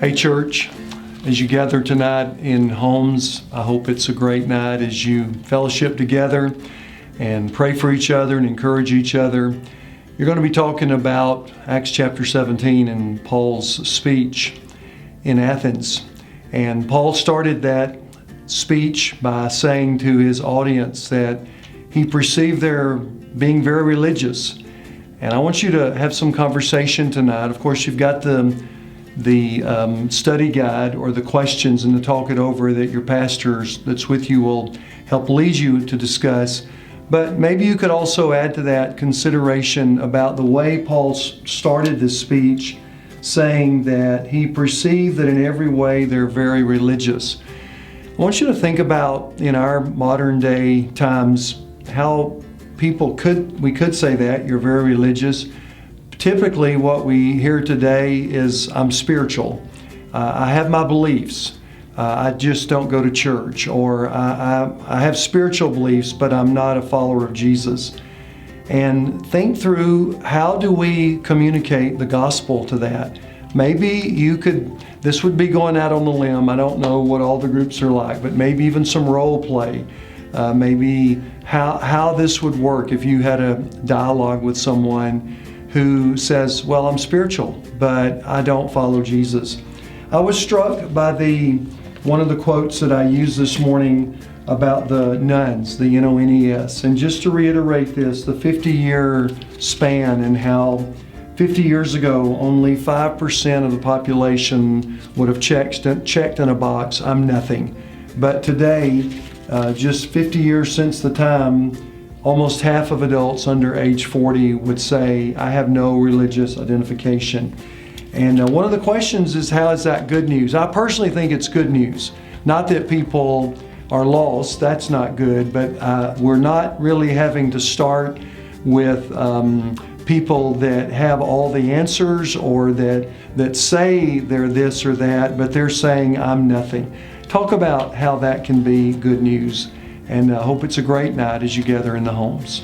Hey church, as you gather tonight in homes, I hope it's a great night as you fellowship together and pray for each other and encourage each other. You're going to be talking about Acts chapter 17 and Paul's speech in Athens. And Paul started that speech by saying to his audience that he perceived their being very religious. And I want you to have some conversation tonight. Of course, you've got the study guide or the questions and to talk it over that your pastors that's with you will help lead you to discuss. But maybe you could also add to that consideration about the way Paul started this speech, saying that he perceived that in every way they're very religious. I want you to think about in our modern day times how we could say that you're very religious. Typically what we hear today is I'm spiritual. I have my beliefs. I just don't go to church. Or I have spiritual beliefs, but I'm not a follower of Jesus. And think through, how do we communicate the gospel to that? Maybe this would be going out on the limb. I don't know what all the groups are like, but maybe even some role play. Maybe how this would work if you had a dialogue with someone who says, well, I'm spiritual, but I don't follow Jesus. I was struck by one of the quotes that I used this morning about the nuns, the N-O-N-E-S. And just to reiterate this, the 50-year span and how 50 years ago, only 5% of the population would have checked in a box, I'm nothing. But today, just 50 years since the time, almost half of adults under age 40 would say, I have no religious identification. And one of the questions is, how is that good news? I personally think it's good news. Not that people are lost, that's not good, but we're not really having to start with people that have all the answers or that say they're this or that, but they're saying, I'm nothing. Talk about how that can be good news. And I hope it's a great night as you gather in the homes.